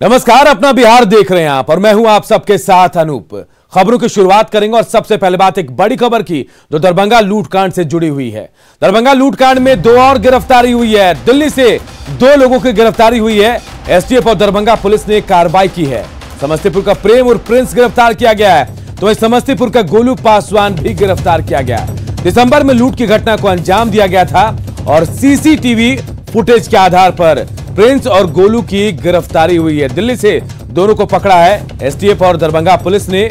नमस्कार, अपना बिहार देख रहे हैं आप और मैं हूं आप सबके साथ अनूप। खबरों की शुरुआत करेंगे और सबसे पहले बात एक बड़ी खबर की जो दरभंगा लूटकांड से जुड़ी हुई है। दरभंगा लूटकांड में दो और गिरफ्तारी हुई है। दिल्ली से दो लोगों की गिरफ्तारी हुई है। एसटीएफ और दरभंगा पुलिस ने कार्रवाई की है। समस्तीपुर का प्रेम और प्रिंस गिरफ्तार किया गया है तो समस्तीपुर का गोलू पासवान भी गिरफ्तार किया गया। दिसंबर में लूट की घटना को अंजाम दिया गया था और सीसीटीवी फुटेज के आधार पर प्रिंस और गोलू की गिरफ्तारी हुई है। दिल्ली से दोनों को पकड़ा है एसटीएफ और दरभंगा पुलिस ने।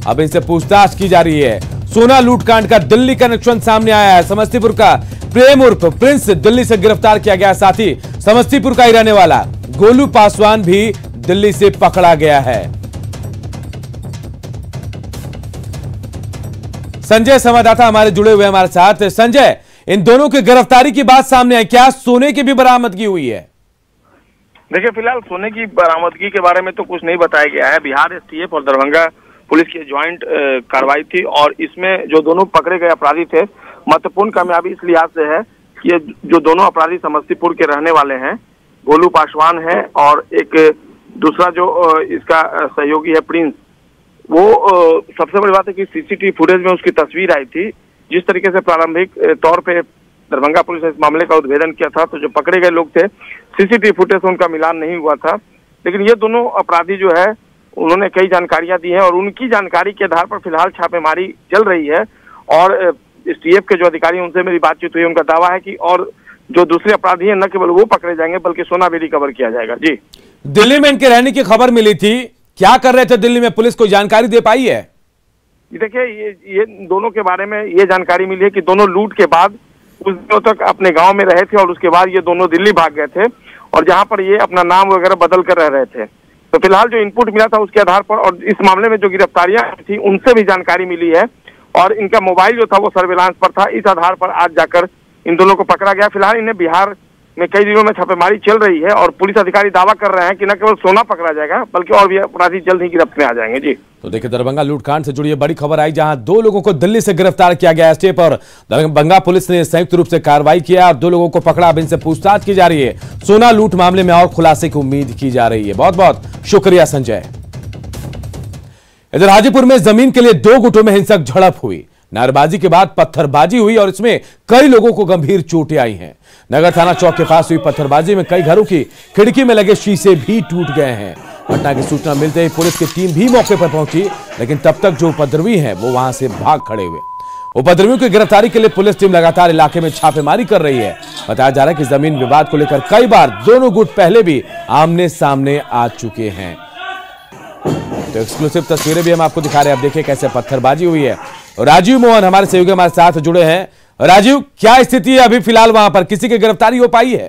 अब इनसे पूछताछ की जा रही है। सोना लूटकांड का दिल्ली कनेक्शन सामने आया है। समस्तीपुर का प्रेम उर्फ प्रिंस दिल्ली से गिरफ्तार किया गया। साथ ही समस्तीपुर का ही रहने वाला गोलू पासवान भी दिल्ली से पकड़ा गया है। संजय संवाददाता हमारे जुड़े हुए हमारे साथ। संजय, इन दोनों की गिरफ्तारी की बात सामने आई, क्या सोने की भी बरामदगी हुई है? देखिए, फिलहाल सोने की बरामदगी के बारे में तो कुछ नहीं बताया गया है। बिहार एसटीएफ और दरभंगा पुलिस की ज्वाइंट कार्रवाई थी और इसमें जो दोनों पकड़े गए अपराधी थे, महत्वपूर्ण कामयाबी इस लिहाज से है कि जो दोनों अपराधी समस्तीपुर के रहने वाले हैं, गोलू पासवान है और एक दूसरा जो इसका सहयोगी है प्रिंस, वो सबसे बड़ी बात है कि सीसीटीवी फुटेज में उसकी तस्वीर आई थी। जिस तरीके से प्रारंभिक तौर पे दरभंगा पुलिस ने इस मामले का उद्भेदन किया था तो जो पकड़े गए लोग थे, सीसीटीवी फुटेज से उनका मिलान नहीं हुआ था। लेकिन ये दोनों अपराधी जो है उन्होंने कई जानकारियां दी हैं और उनकी जानकारी के आधार पर फिलहाल छापेमारी चल रही है। और एसटीएफ के जो अधिकारी हैं उनसे मेरी बातचीत हुई, उनका दावा है कि और जो दूसरे अपराधी हैं न केवल वो पकड़े जाएंगे बल्कि सोना भी रिकवर किया जाएगा। जी, दिल्ली में इनके रहने की खबर मिली थी, क्या कर रहे थे दिल्ली में? पुलिस को जानकारी दे पाई है? देखिए, ये दोनों के बारे में ये जानकारी मिली है कि दोनों लूट के बाद कुछ दिनों तक अपने गांव में रहे थे और उसके बाद ये दोनों दिल्ली भाग गए थे और जहां पर ये अपना नाम वगैरह बदल कर रह रहे थे। तो फिलहाल जो इनपुट मिला था उसके आधार पर और इस मामले में जो गिरफ्तारियां थी उनसे भी जानकारी मिली है और इनका मोबाइल जो था वो सर्विलांस पर था। इस आधार पर आज जाकर इन दोनों को पकड़ा गया। फिलहाल इन्हें बिहार में कई दिनों में छापेमारी चल रही है और पुलिस अधिकारी दावा कर रहे हैं कि न केवल सोना पकड़ा जाएगा बल्कि और भी अपराधी जल्द ही गिरफ्त में आ जाएंगे। जी, तो देखिए, दरभंगा लूटकांड से जुड़ी बड़ी खबर आई जहां दो लोगों को दिल्ली से गिरफ्तार किया गया। एसटीएफ और दरभंगा पुलिस ने संयुक्त रूप से कार्रवाई किया और दो लोगों को पकड़ा। अब इनसे पूछताछ की जा रही है। सोना लूट मामले में और खुलासे की उम्मीद की जा रही है। बहुत बहुत शुक्रिया संजय। इधर हाजीपुर में जमीन के लिए दो गुटों में हिंसक झड़प हुई। नारेबाजी के बाद पत्थरबाजी हुई और इसमें कई लोगों को गंभीर चोटें आई हैं। नगर थाना चौक के पास हुई पत्थरबाजी में कई घरों की खिड़की में लगे शीशे भी टूट गए हैं। घटना की सूचना मिलते ही पुलिस की टीम भी मौके पर पहुंची, लेकिन तब तक जो उपद्रवी हैं वो वहां से भाग खड़े हुए। उपद्रवियों की गिरफ्तारी के लिए पुलिस टीम लगातार इलाके में छापेमारी कर रही है। बताया जा रहा है कि जमीन विवाद को लेकर कई बार दोनों गुट पहले भी आमने सामने आ चुके हैं। तो एक्सक्लूसिव तस्वीरें भी हम आपको दिखा रहे हैं। आप देखिए कैसे पत्थरबाजी हुई है। राजीव मोहन हमारे सहयोगी हमारे साथ जुड़े हैं। राजीव, क्या स्थिति है अभी फिलहाल वहां पर? किसी की गिरफ्तारी हो पाई है?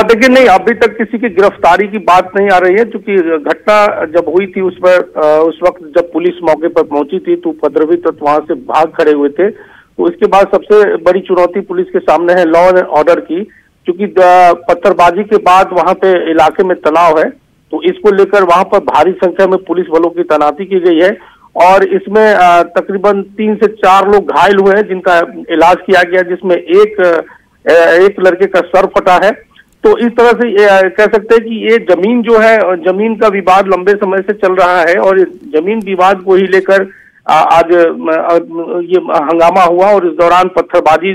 देखिए, नहीं, अभी तक किसी की गिरफ्तारी की बात नहीं आ रही है क्योंकि घटना जब हुई थी उस वक्त जब पुलिस मौके पर पहुंची थी तो उपद्रवी तत्व वहां से भाग खड़े हुए थे। तो उसके बाद सबसे बड़ी चुनौती पुलिस के सामने है लॉ एंड ऑर्डर की, क्योंकि पत्थरबाजी के बाद वहां पे इलाके में तनाव है। तो इसको लेकर वहां पर भारी संख्या में पुलिस बलों की तैनाती की गई है और इसमें तकरीबन 3 से 4 लोग घायल हुए हैं जिनका इलाज किया गया, जिसमें एक लड़के का सर फटा है। तो इस तरह से कह सकते हैं कि ये जमीन जो है, जमीन का विवाद लंबे समय से चल रहा है और जमीन विवाद को ही लेकर आज ये हंगामा हुआ और इस दौरान पत्थरबाजी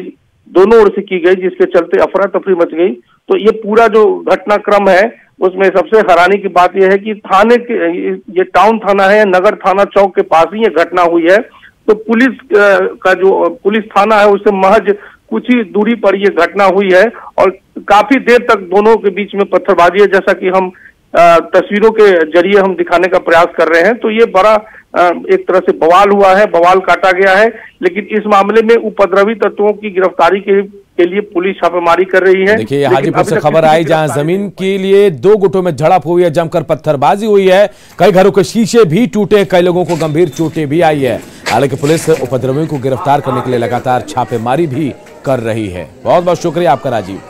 दोनों ओर से की गई, जिसके चलते अफरा तफरी मच गई। तो ये पूरा जो घटनाक्रम है उसमें सबसे हैरानी की बात यह है कि थाने के, ये टाउन थाना है, नगर थाना चौक के पास ही ये घटना हुई है। तो पुलिस का जो पुलिस थाना है उससे महज कुछ ही दूरी पर ये घटना हुई है और काफी देर तक दोनों के बीच में पत्थरबाजी है, जैसा कि हम तस्वीरों के जरिए हम दिखाने का प्रयास कर रहे हैं। तो ये बड़ा एक तरह से बवाल हुआ है, बवाल काटा गया है। लेकिन इस मामले में उपद्रवी तत्वों की गिरफ्तारी के लिए पुलिस छापेमारी कर रही है। देखिए, हाजीपुर से खबर आई जहां जमीन के लिए दो गुटों में झड़प हुई है, जमकर पत्थरबाजी हुई है, कई घरों के शीशे भी टूटे, कई लोगों को गंभीर चोटें भी आई है। हालांकि पुलिस उपद्रवियों को गिरफ्तार करने के लिए लगातार छापेमारी भी कर रही है। बहुत बहुत शुक्रिया आपका राजीव।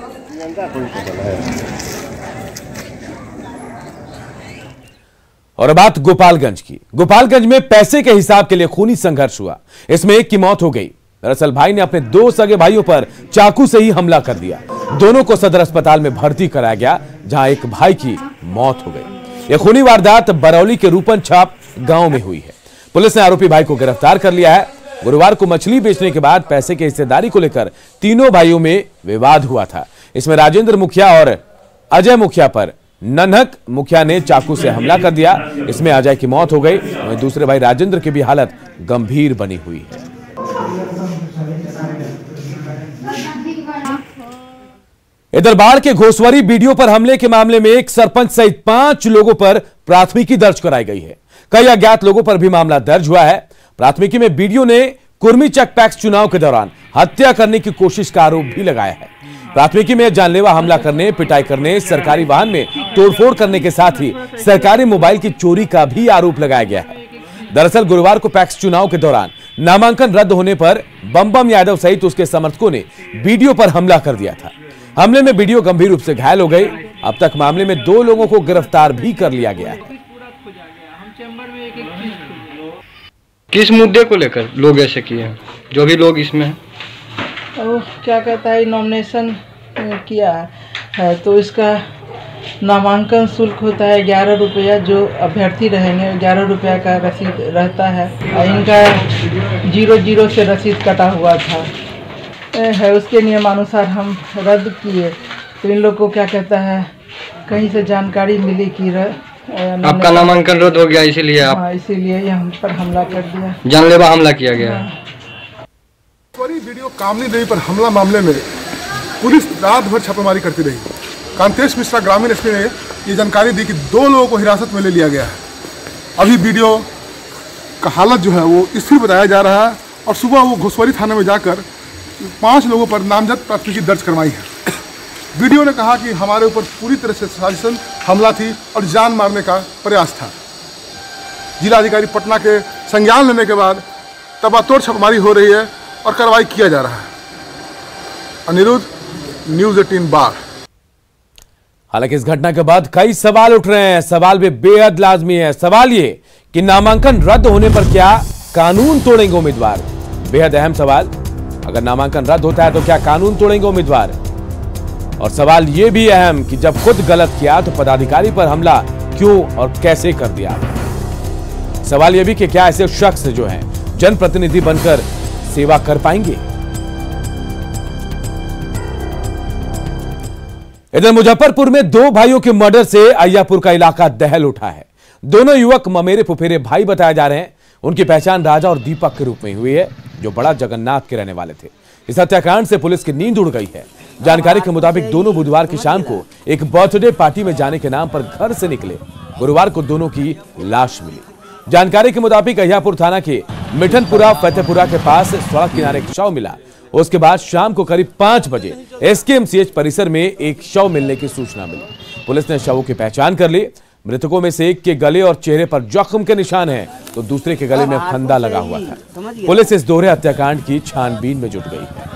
और बात गोपालगंज की। गोपालगंज में पैसे के हिसाब के लिए खूनी संघर्ष हुआ। इसमें एक की मौत हो गई। दरअसल भाई ने अपने 2 सगे भाइयों पर चाकू से ही हमला कर दिया। दोनों को सदर अस्पताल में भर्ती कराया गया, जहां एक भाई की मौत हो गई। यह खूनी वारदात बरौली के रूपन छाप गांव में हुई है। पुलिस ने आरोपी भाई को गिरफ्तार कर लिया है। गुरुवार को मछली बेचने के बाद पैसे की हिस्सेदारी को लेकर तीनों भाइयों में विवाद हुआ था। इसमें राजेंद्र मुखिया और अजय मुखिया पर नन्हक मुखिया ने चाकू से हमला कर दिया। इसमें अजय की मौत हो गई, वहीं दूसरे भाई राजेंद्र की भी हालत गंभीर बनी हुई है। इधर बाढ़ के घोसवरी बीडीओ पर हमले के मामले में एक सरपंच सहित 5 लोगों पर प्राथमिकी दर्ज कराई गई है। कई अज्ञात लोगों पर भी मामला दर्ज हुआ है। प्राथमिकी में बीडीओ ने कुर्मी चक पैक्स चुनाव के दौरान हत्या करने की कोशिश का आरोप भी लगाया है। प्राथमिकी में जानलेवा हमला करने, पिटाई करने, सरकारी वाहन में तोड़फोड़ करने के साथ ही सरकारी मोबाइल की चोरी का भी आरोप लगाया गया है। दरअसल गुरुवार को पैक्स चुनाव के दौरान नामांकन रद्द होने पर बम यादव सहित उसके समर्थकों ने बीडीओ पर हमला कर दिया था। हमले में बीडीओ गंभीर रूप से घायल हो गई। अब तक मामले में 2 लोगों को गिरफ्तार भी कर लिया गया है। किस मुद्दे को लेकर लोग ऐसे किए हैं? जो भी लोग इसमें हैं, क्या कहता है, नॉमिनेशन किया है तो इसका नामांकन शुल्क होता है 11 रुपया। जो अभ्यर्थी रहेंगे 11 रुपया का रसीद रहता है। इनका 00 से रसीद कटा हुआ था है। उसके नियमानुसार हम रद्द किए तो इन लोग को क्या कहता है, कहीं से जानकारी मिली कि आपका नामांकन रद्द हो गया, इसीलिए आप इसीलिए हम पर हमला कर दिया, जानलेवा हमला किया गया। वीडियो काम नहीं रही पर हमला मामले में पुलिस रात भर छापेमारी करती रही। कांतेश मिश्रा ग्रामीण एसपी ने ये जानकारी दी कि 2 लोगों को हिरासत में ले लिया गया है। अभी वीडियो का हालत जो है वो स्थिर बताया जा रहा है और सुबह वो घोसवरी थाने में जाकर 5 लोगों पर नामजद प्राथमिकी दर्ज करवाई है। वीडियो ने कहा कि हमारे ऊपर पूरी तरह से साजिश हमला थी और जान मारने का प्रयास था। जिलाधिकारी पटना के संज्ञान लेने के बाद तबातोड़ छापेमारी हो रही है और कार्रवाई किया जा रहा है। अनिरुद्ध, न्यूज़ 18 बाढ़। हालांकि इस घटना के बाद कई सवाल उठ रहे हैं। सवाल भी बेहद लाजमी है। सवाल ये कि नामांकन रद्द होने पर क्या कानून तोड़ेंगे उम्मीदवार? बेहद अहम सवाल। अगर नामांकन रद्द होता है तो क्या कानून तोड़ेंगे उम्मीदवार? और सवाल यह भी अहम कि जब खुद गलत किया तो पदाधिकारी पर हमला क्यों और कैसे कर दिया? सवाल यह भी कि क्या ऐसे शख्स जो हैं जनप्रतिनिधि बनकर सेवा कर पाएंगे? इधर मुजफ्फरपुर में 2 भाइयों के मर्डर से अय्यापुर का इलाका दहल उठा है। दोनों युवक ममेरे फुफेरे भाई बताए जा रहे हैं। उनकी पहचान राजा और दीपक के रूप में हुई है, जो बड़ा जगन्नाथ के रहने वाले थे। इस हत्याकांड से पुलिस की नींद उड़ गई है। जानकारी के मुताबिक दोनों बुधवार की शाम को एक बर्थडे पार्टी में जाने के नाम पर घर से निकले। गुरुवार को दोनों की लाश मिली। जानकारी के मुताबिक अय्यापुर थाना के मिठनपुरा फतेहपुरा के पास सड़क किनारे एक शव मिला। उसके बाद शाम को करीब 5 बजे एसकेएमसीएच परिसर में एक शव मिलने की सूचना मिली। पुलिस ने शवों की पहचान कर ली। मृतकों में से एक के गले और चेहरे पर जख्म के निशान हैं, तो दूसरे के गले में फंदा लगा हुआ था। पुलिस इस दोहरे हत्याकांड की छानबीन में जुट गई है।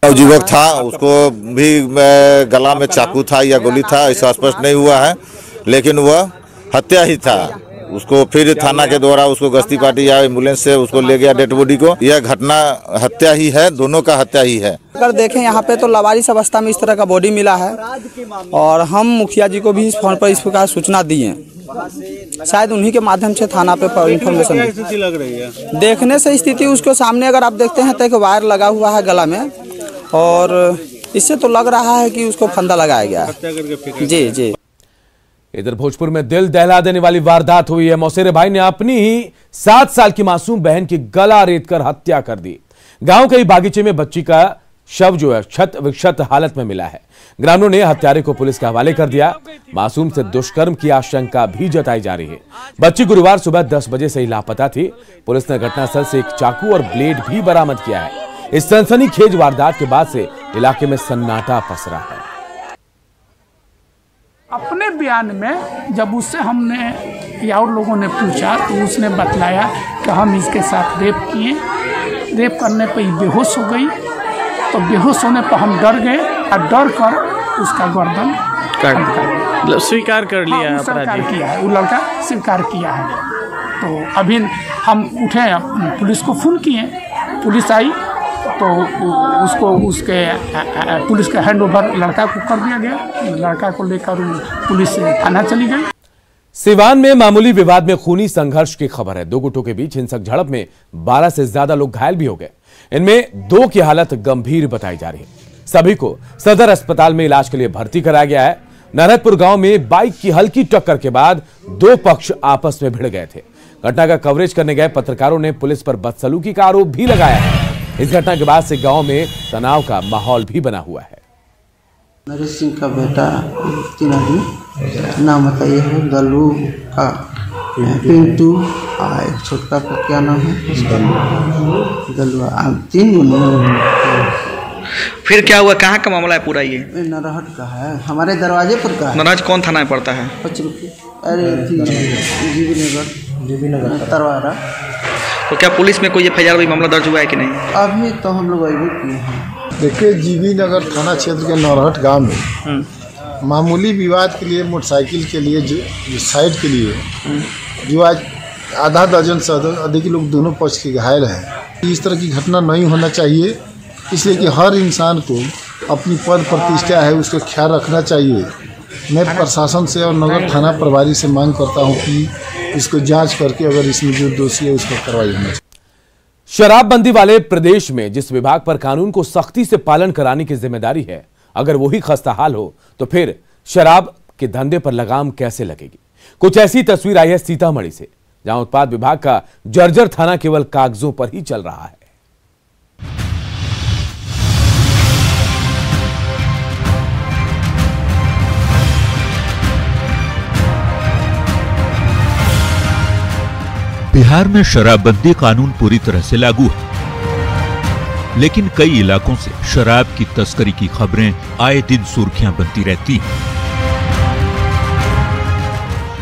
युवक था, उसको भी गला में चाकू था या गोली था, ऐसा स्पष्ट नहीं हुआ है, लेकिन वह हत्या ही था। उसको फिर थाना के द्वारा उसको गश्ती पार्टी या एम्बुलेंस से उसको ले गया डेड बॉडी को। यह घटना हत्या ही है, दोनों का हत्या ही है। अगर देखें यहाँ पे तो लावारिस अवस्था में इस तरह का बॉडी मिला है और हम मुखिया जी को भी इस फोन पर इस प्रकार सूचना दिए। शायद उन्हीं के माध्यम से थाना पे इंफॉर्मेशन स्थिति लग रही है। देखने से स्थिति उसके सामने अगर आप देखते हैं तो एक वायर लगा हुआ है गला में और इससे तो लग रहा है कि उसको फंदा लगाया गया है। जी जी। इधर भोजपुर में दिल दहला देने वाली वारदात हुई है। मौसेरे भाई ने अपनी ही 7 साल की मासूम बहन की गला रेतकर हत्या कर दी। गांव के ही बागीचे में बच्ची का शव जो है क्षत विक्षत हालत में मिला है। ग्रामीणों ने हत्यारे को पुलिस के हवाले कर दिया। मासूम से दुष्कर्म की आशंका भी जताई जा रही है। बच्ची गुरुवार सुबह 10 बजे से ही लापता थी। पुलिस ने घटनास्थल से एक चाकू और ब्लेड भी बरामद किया है। इस सनसनीखेज वारदात के बाद से इलाके में सन्नाटा पसरा है। अपने बयान में जब उससे हमने या और लोगों ने पूछा तो उसने बतलाया कि हम इसके साथ रेप किए। रेप करने पर बेहोश हो गई, तो बेहोश होने पर हम डर गए और डर कर उसका गर्दन मतलब स्वीकार कर लिया। स्वीकार किया है, वो लड़का स्वीकार किया है। तो अभी हम उठे, पुलिस को फ़ोन किए, पुलिस आई तो उसको उसके पुलिस के हैंड ओवर लड़का को कर दिया गया। लड़का को लेकर पुलिस थाना चली गई। सिवान में मामूली विवाद में खूनी संघर्ष की खबर है। दो गुटों के बीच हिंसक झड़प में 12 से ज्यादा लोग घायल भी हो गए। इनमें 2 की हालत गंभीर बताई जा रही है। सभी को सदर अस्पताल में इलाज के लिए भर्ती कराया गया है। नारदपुर गांव में बाइक की हल्की टक्कर के बाद 2 पक्ष आपस में भिड़ गए थे। घटना का कवरेज करने गए पत्रकारों ने पुलिस पर बदसलूकी का आरोप भी लगाया है। इस घटना के बाद से गांव में तनाव का माहौल भी बना हुआ है। नरेश सिंह का बेटा 3 आदमी, नाम बताइए है, गलू का पिंटू, छोटका का क्या नाम है, गलू, 3 फिर क्या हुआ, कहाँ का मामला है पूरा? ये नरहट का है, हमारे दरवाजे पर का है। नरहट कौन थाना में पड़ता है? 5 रुपये। अरे जीवी नगर तरवारा। तो क्या पुलिस में कोई FIR भी मामला दर्ज हुआ है कि नहीं? अभी तो हम लोग अभी किए हैं। देखिए, जीवी नगर थाना क्षेत्र के नरहट गांव में मामूली विवाद के लिए मोटरसाइकिल के लिए जो साइड के लिए जो आज आधा दर्जन से अधिक लोग दोनों पक्ष के घायल हैं। इस तरह की घटना नहीं होना चाहिए, इसलिए कि हर इंसान को अपनी पद प्रतिष्ठा है उसका ख्याल रखना चाहिए। मैं प्रशासन से और नगर थाना प्रभारी से मांग करता हूं कि इसको जांच करके अगर इसमें जो दोषी है उसका कार्रवाई होना चाहिए। शराबबंदी वाले प्रदेश में जिस विभाग पर कानून को सख्ती से पालन कराने की जिम्मेदारी है, अगर वही खस्ताहाल हो तो फिर शराब के धंधे पर लगाम कैसे लगेगी? कुछ ऐसी तस्वीर आई है सीतामढ़ी से, जहां उत्पाद विभाग का जर्जर थाना केवल कागजों पर ही चल रहा है। बिहार में शराबबंदी कानून पूरी तरह से लागू है, लेकिन कई इलाकों से शराब की तस्करी की खबरें आए दिन सुर्खियां बनती रहती हैं।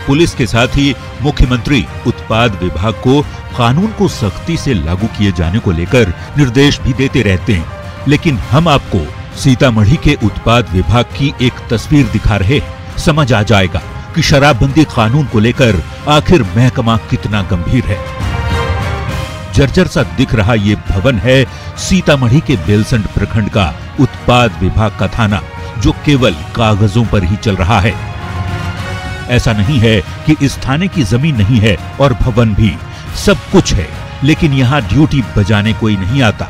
पुलिस के साथ ही मुख्यमंत्री उत्पाद विभाग को कानून को सख्ती से लागू किए जाने को लेकर निर्देश भी देते रहते हैं, लेकिन हम आपको सीतामढ़ी के उत्पाद विभाग की एक तस्वीर दिखा रहे हैं। समझ आ जाएगा कि शराबबंदी कानून को लेकर आखिर महकमा कितना गंभीर है। जर्जर सा दिख रहा ये भवन है सीतामढ़ी के बेलसंड प्रखंड का उत्पाद विभाग का थाना, जो केवल कागजों पर ही चल रहा है। ऐसा नहीं है कि इस थाने की जमीन नहीं है और भवन भी, सब कुछ है, लेकिन यहाँ ड्यूटी बजाने कोई नहीं आता।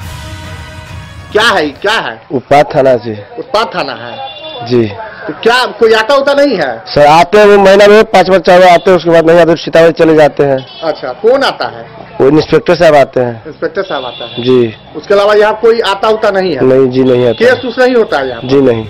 क्या है? उत्पाद थाना से। उत्पाद थाना है जी। तो क्या कोई आता होता नहीं है? सर आते हैं, महीना में 5 बार 4 बार आते हैं, उसके बाद नहीं आते, सीतामढ़ी चले जाते हैं। अच्छा, कौन आता है? वो इंस्पेक्टर साहब आते हैं। इंस्पेक्टर साहब आता है जी। उसके अलावा यहाँ कोई आता होता नहीं है? नहीं जी, नहीं आता। केस नहीं होता है यहाँ? जी नहीं।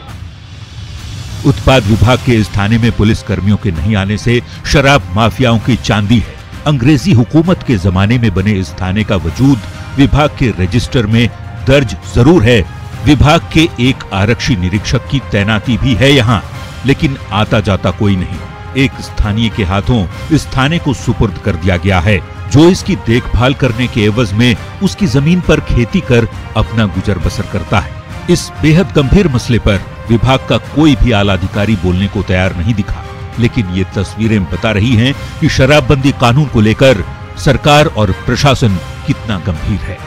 उत्पाद विभाग के इस थाने में पुलिस कर्मियों के नहीं आने से शराब माफियाओं की चांदी है। अंग्रेजी हुकूमत के जमाने में बने इस थाने का वजूद विभाग के रजिस्टर में दर्ज जरूर है। विभाग के एक आरक्षी निरीक्षक की तैनाती भी है यहाँ, लेकिन आता जाता कोई नहीं। एक स्थानीय के हाथों इस थाने को सुपुर्द कर दिया गया है, जो इसकी देखभाल करने के एवज में उसकी जमीन पर खेती कर अपना गुजर बसर करता है। इस बेहद गंभीर मसले पर विभाग का कोई भी आला अधिकारी बोलने को तैयार नहीं दिखा, लेकिन ये तस्वीरें बता रही हैं कि शराबबंदी कानून को लेकर सरकार और प्रशासन कितना गंभीर है।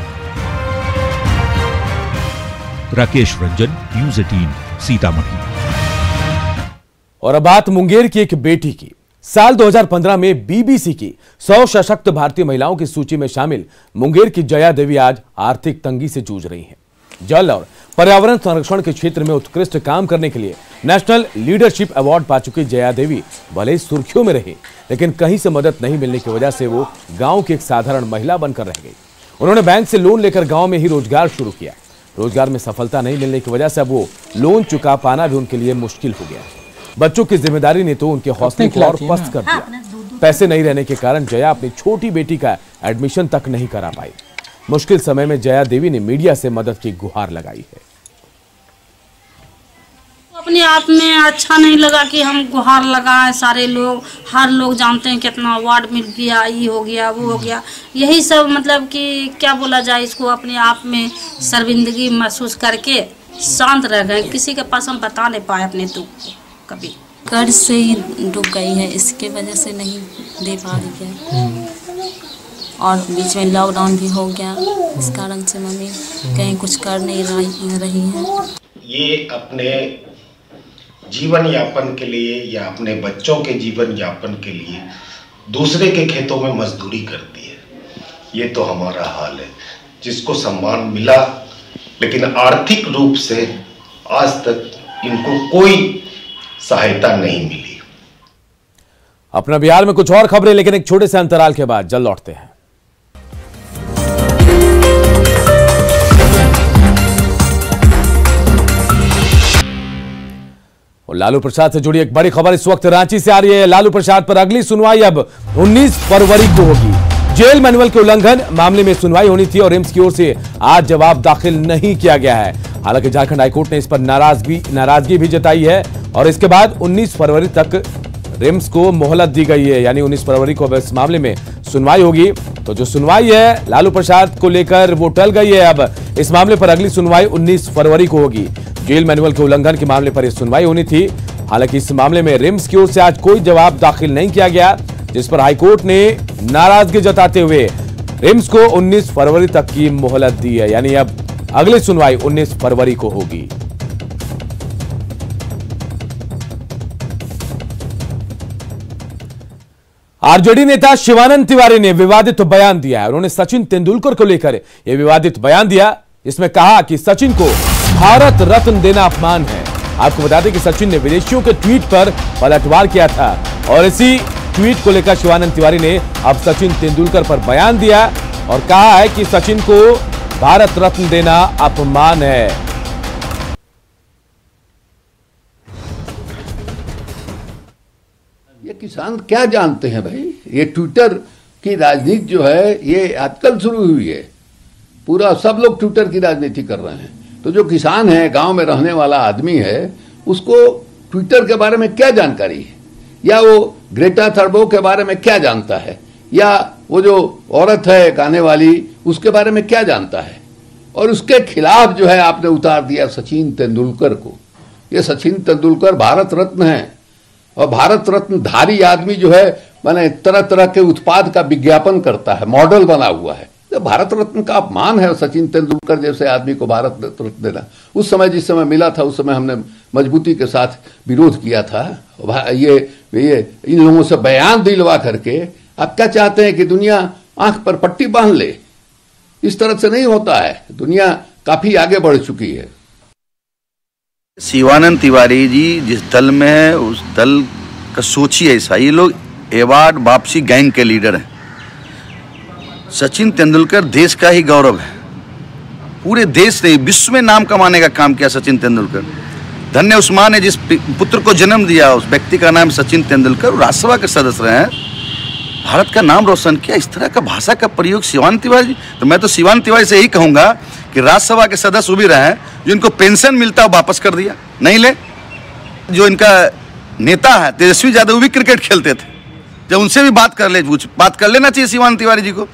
राकेश रंजन, न्यूज़ 18, सीतामढ़ी। और अब बात मुंगेर की एक बेटी की। साल 2015 में बीबीसी की 100 सशक्त भारतीय महिलाओं की सूची में शामिल मुंगेर की जया देवी आज आर्थिक तंगी से जूझ रही हैं। जल और पर्यावरण संरक्षण के क्षेत्र में उत्कृष्ट काम करने के लिए नेशनल लीडरशिप अवार्ड पा चुकी जया देवी भले सुर्खियों में रही, लेकिन कहीं से मदद नहीं मिलने की वजह से वो गांव की एक साधारण महिला बनकर रह गई। उन्होंने बैंक से लोन लेकर गांव में ही रोजगार शुरू किया। रोजगार में सफलता नहीं मिलने की वजह से अब वो लोन चुका पाना भी उनके लिए मुश्किल हो गया। बच्चों की जिम्मेदारी ने तो उनके हौसले को और पस्त कर दिया। पैसे नहीं रहने के कारण जया अपनी छोटी बेटी का एडमिशन तक नहीं करा पाई। मुश्किल समय में जया देवी ने मीडिया से मदद की गुहार लगाई है। अपने आप में अच्छा नहीं लगा कि हम गुहार लगाए, सारे लोग, हर लोग जानते हैं कितना अवार्ड मिल गया, ये हो गया, वो हो गया, यही सब मतलब कि क्या बोला जाए, इसको अपने आप में शर्मिंदगी महसूस करके शांत रह गए। किसी के पास हम बता नहीं पाए अपने दुख को कभी। कर्ज से ही डूब गई है, इसके वजह से नहीं दे पा रही है। और बीच में लॉकडाउन भी हो गया, इस कारण से मम्मी कहीं कुछ कर नहीं रही हैं। ये अपने जीवन यापन के लिए या अपने बच्चों के जीवन यापन के लिए दूसरे के खेतों में मजदूरी करती है। ये तो हमारा हाल है। जिसको सम्मान मिला, लेकिन आर्थिक रूप से आज तक इनको कोई सहायता नहीं मिली। अपना बिहार में कुछ और खबरें, लेकिन एक छोटे से अंतराल के बाद जल्द लौटते हैं। और लालू प्रसाद से जुड़ी एक बड़ी खबर इस वक्त रांची से आ रही है। लालू प्रसाद पर अगली सुनवाई अब 19 फरवरी को होगी। जेल मैनुअल के उल्लंघन मामले में सुनवाई होनी थी और रिम्स की ओर से आज जवाब दाखिल नहीं किया गया है। हालांकि झारखंड हाईकोर्ट ने इस पर नाराजगी भी जताई है और इसके बाद 19 फरवरी तक रिम्स को मोहलत दी गई है, यानी 19 फरवरी को अब इस मामले में सुनवाई होगी। तो जो सुनवाई है लालू प्रसाद को लेकर वो टल गई है। अब इस मामले पर अगली सुनवाई 19 फरवरी को होगी। जेल मैनुअल के उल्लंघन के मामले पर यह सुनवाई होनी थी। हालांकि इस मामले में रिम्स की ओर से आज कोई जवाब दाखिल नहीं किया गया, जिस पर हाईकोर्ट ने नाराजगी जताते हुए रिम्स को 19 फरवरी तक की मोहलत दी है, यानी अब अगली सुनवाई 19 फरवरी को होगी। आरजेडी नेता शिवानंद तिवारी ने विवादित बयान दिया है। उन्होंने सचिन तेंदुलकर को लेकर यह विवादित बयान दिया। इसमें कहा कि सचिन को भारत रत्न देना अपमान है। आपको बता दें कि सचिन ने विदेशियों के ट्वीट पर पलटवार किया था और इसी ट्वीट को लेकर शिवानंद तिवारी ने अब सचिन तेंदुलकर पर बयान दिया और कहा है कि सचिन को भारत रत्न देना अपमान है। ये किसान क्या जानते हैं भाई? ये ट्विटर की राजनीति जो है ये आजकल शुरू हुई है। पूरा सब लोग ट्विटर की राजनीति कर रहे हैं। तो जो किसान है, गांव में रहने वाला आदमी है, उसको ट्विटर के बारे में क्या जानकारी है? या वो ग्रेटा थर्बो के बारे में क्या जानता है? या वो जो औरत है गाने वाली, उसके बारे में क्या जानता है? और उसके खिलाफ जो है आपने उतार दिया सचिन तेंदुलकर को। ये सचिन तेंदुलकर भारत रत्न है और भारत रत्न धारी आदमी जो है माने तरह तरह के उत्पाद का विज्ञापन करता है, मॉडल बना हुआ है। तो भारत रत्न का अपमान है सचिन तेंदुलकर जैसे आदमी को भारत रत्न देना। उस समय जिस समय मिला था उस समय हमने मजबूती के साथ विरोध किया था। ये इन लोगों से बयान दिलवा करके आप क्या चाहते हैं कि दुनिया आंख पर पट्टी बांध ले? इस तरह से नहीं होता है। दुनिया काफी आगे बढ़ चुकी है। शिवानंद तिवारी जी जिस दल में है उस दल का सोचिए ऐसा, ये लोग एवार्ड वापसी गैंग के लीडर हैं। सचिन तेंदुलकर देश का ही गौरव है। पूरे देश ने विश्व में नाम कमाने का काम किया सचिन तेंदुलकर। धन्य उस मां ने जिस पुत्र को जन्म दिया, उस व्यक्ति का नाम सचिन तेंदुलकर, राज्यसभा के सदस्य रहे हैं, भारत का नाम रोशन किया। इस तरह का भाषा का प्रयोग शिवानंद तिवारी, तो मैं तो शिवानंद तिवारी से यही कहूंगा कि राज्यसभा के सदस्य वो भी रहे हैं जिनको पेंशन मिलता वापस कर दिया, नहीं ले। जो इनका नेता है तेजस्वी यादव, वो भी क्रिकेट खेलते थे, जब उनसे भी बात कर लेना चाहिए शिवानंद तिवारी जी को।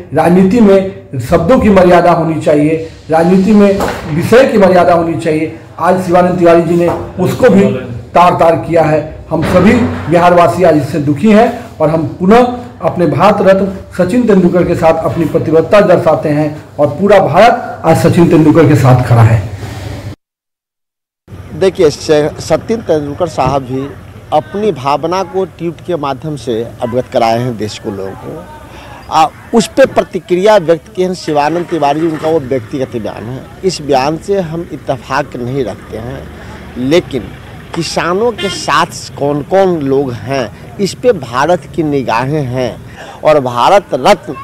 राजनीति में शब्दों की मर्यादा होनी चाहिए, राजनीति में विषय की मर्यादा होनी चाहिए। आज शिवानंद तिवारी जी ने उसको भी तार किया है। हम सभी बिहारवासी आज इससे दुखी हैं और हम पुनः अपने भारत रत्न सचिन तेंदुलकर के साथ अपनी प्रतिबद्धता दर्शाते हैं और पूरा भारत आज सचिन तेंदुलकर के साथ खड़ा है। देखिए, सचिन तेंदुलकर साहब भी अपनी भावना को ट्वीट के माध्यम से अवगत कराए हैं देश को, लोगों को। उस पर प्रतिक्रिया व्यक्त की है शिवानंद तिवारी, उनका वो व्यक्तिगत बयान है। इस बयान से हम इत्तेफाक नहीं रखते हैं, लेकिन किसानों के साथ कौन कौन लोग हैं इस पे भारत की निगाहें हैं और भारत रत्न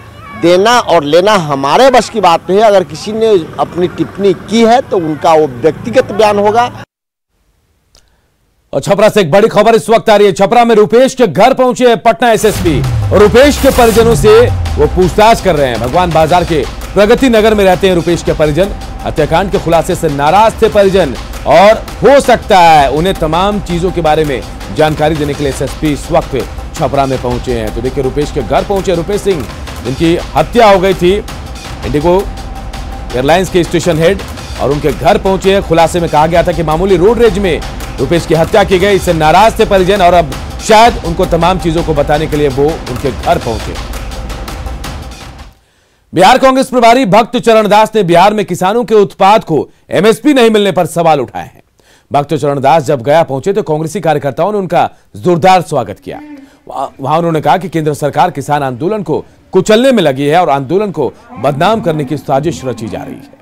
देना और लेना हमारे बस की बात नहीं है। अगर किसी ने अपनी टिप्पणी की है तो उनका वो व्यक्तिगत बयान होगा। और छपरा से एक बड़ी खबर इस वक्त आ रही है। छपरा में रुपेश के घर पहुंचे पटना एसएसपी और रुपेश के परिजनों से वो पूछताछ कर रहे हैं। भगवान बाजार के प्रगति नगर में रहते हैं रुपेश के परिजन। हत्याकांड के खुलासे से नाराज थे परिजन और हो सकता है उन्हें तमाम चीजों के बारे में जानकारी देने के लिए एसएसपी इस वक्त छपरा में पहुंचे हैं। तो देखिए, रुपेश के घर पहुंचे रुपेश सिंह, जिनकी हत्या हो गई थी इंडिगो एयरलाइंस के स्टेशन हेड, और उनके घर पहुंचे हैं। खुलासे में कहा गया था कि मामूली रोड रेज में रुपेश की हत्या की गई। इससे नाराज थे परिजन और अब शायद उनको तमाम चीजों को बताने के लिए वो उनके घर पहुंचे। बिहार कांग्रेस प्रभारी भक्त चरण दास ने बिहार में किसानों के उत्पाद को एमएसपी नहीं मिलने पर सवाल उठाए हैं। भक्त चरण दास जब गया पहुंचे तो कांग्रेसी कार्यकर्ताओं ने उनका जोरदार स्वागत किया। वहां उन्होंने कहा कि केंद्र सरकार किसान आंदोलन को कुचलने में लगी है और आंदोलन को बदनाम करने की साजिश रची जा रही है।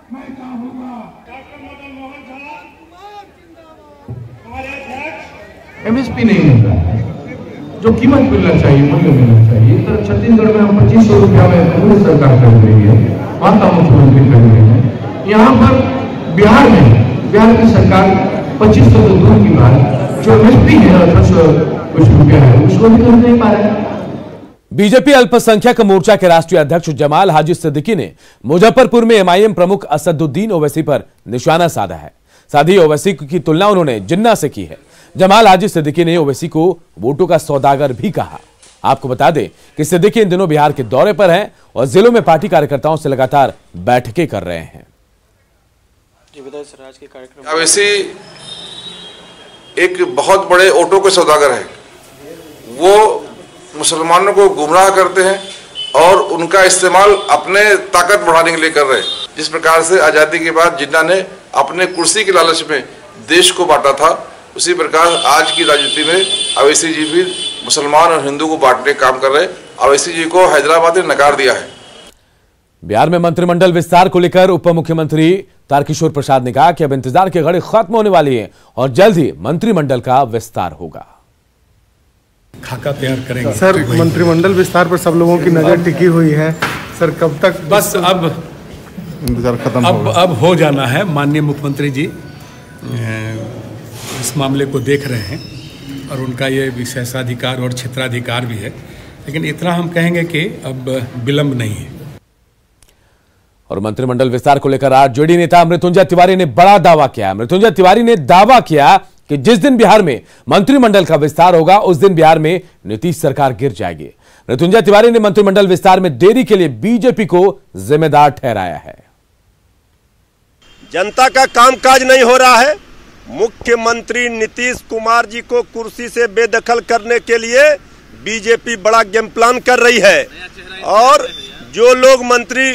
एमएसपी नहीं मिल रहा है, जो कीमत मिलना चाहिए मूल्य मिलना चाहिए। इधर छत्तीसगढ़ में हम 2500 रुपया में पूरी सरकार खरीद रही है, वहां का मुख्यमंत्री खरीद रहे हैं। यहाँ पर बिहार की सरकार 2500 तो दूर की बात, जो एमएसपी है 1800 कुछ रुपया है, उसको भी खरीद नहीं पा रहे हैं। बीजेपी अल्पसंख्यक मोर्चा के राष्ट्रीय अध्यक्ष जमाल हाजी सिद्दीकी ने मुजफ्फरपुर में एमआईएम प्रमुख असदुद्दीन ओवैसी पर निशाना साधा है। साथ ही ओवैसी की तुलना उन्होंने जिन्ना से की है। जमाल हाजी सिद्दीकी ने ओवैसी को वोटों का सौदागर भी कहा। आपको बता दें कि सिद्दीकी इन दिनों बिहार के दौरे पर हैं और जिलों में पार्टी कार्यकर्ताओं से लगातार बैठकें कर रहे हैं। ओवैसी एक बहुत बड़े ऑटो के सौदागर है। वो मुसलमानों को गुमराह करते हैं और उनका इस्तेमाल अपने ताकत बढ़ाने के लिए कर रहे हैं। जिस प्रकार से आज़ादी के बाद जिन्ना ने अपने कुर्सी के लालच में देश को बांटा था, उसी प्रकार आज की राजनीति में ओवैसी जी भी मुसलमान और हिंदू को बांटने का काम कर रहे हैं। ओवैसी जी को हैदराबाद ने नकार दिया है। बिहार में मंत्रिमंडल विस्तार को लेकर उप मुख्यमंत्री तारकिशोर प्रसाद ने कहा कि अब इंतजार की घड़ी खत्म होने वाली है और जल्द ही मंत्रिमंडल का विस्तार होगा। खाका तैयार करेंगे सर। मंत्रिमंडल विस्तार पर सब लोगों की नजर टिकी हुई है सर, कब तक? बस अब इंतजार खत्म अब हो जाना है। माननीय मुख्यमंत्री जी इस मामले को देख रहे हैं और उनका ये विशेषाधिकार और क्षेत्राधिकार भी है, लेकिन इतना हम कहेंगे कि अब विलंब नहीं है। और मंत्रिमंडल विस्तार को लेकर आरजेडी नेता मृत्युंजय तिवारी ने बड़ा दावा किया। मृत्युंजय तिवारी ने दावा किया कि जिस दिन बिहार में मंत्रिमंडल का विस्तार होगा उस दिन बिहार में नीतीश सरकार गिर जाएगी। मृत्युंजय तिवारी ने मंत्रिमंडल विस्तार में देरी के लिए बीजेपी को जिम्मेदार ठहराया है। जनता का कामकाज नहीं हो रहा है। मुख्यमंत्री नीतीश कुमार जी को कुर्सी से बेदखल करने के लिए बीजेपी बड़ा गेम प्लान कर रही है और जो लोग मंत्री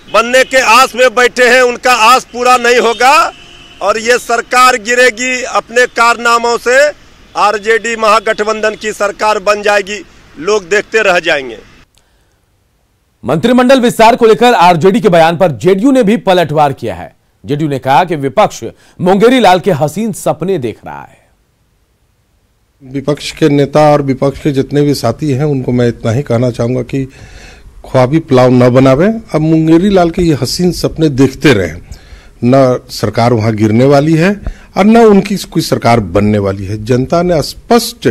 बनने के आस में बैठे हैं उनका आस पूरा नहीं होगा और ये सरकार गिरेगी। अपने कारनामों से आरजेडी महागठबंधन की सरकार बन जाएगी, लोग देखते रह जाएंगे। मंत्रिमंडल विस्तार को लेकर आरजेडी के बयान पर जेडीयू ने भी पलटवार किया है। जेडीयू ने कहा कि विपक्ष मुंगेरी लाल के हसीन सपने देख रहा है। विपक्ष के नेता और विपक्ष के जितने भी साथी हैं उनको मैं इतना ही कहना चाहूंगा कि ख्वाबी पुलाव न बनावे। अब मुंगेरी लाल के ये हसीन सपने देखते रहें। न सरकार वहां गिरने वाली है और न उनकी कोई सरकार बनने वाली है। जनता ने स्पष्ट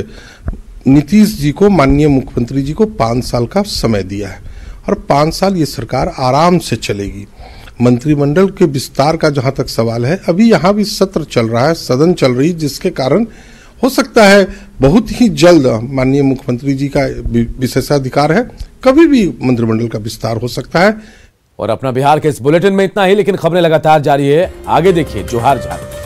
नीतीश जी को, माननीय मुख्यमंत्री जी को 5 साल का समय दिया है और 5 साल ये सरकार आराम से चलेगी। मंत्रिमंडल के विस्तार का जहां तक सवाल है, अभी यहाँ भी सत्र चल रहा है, सदन चल रही, जिसके कारण हो सकता है बहुत ही जल्द माननीय मुख्यमंत्री जी का विशेषाधिकार है, कभी भी मंत्रिमंडल का विस्तार हो सकता है। और अपना बिहार के इस बुलेटिन में इतना ही, लेकिन खबरें लगातार जारी है। आगे देखिए जोहार जारी।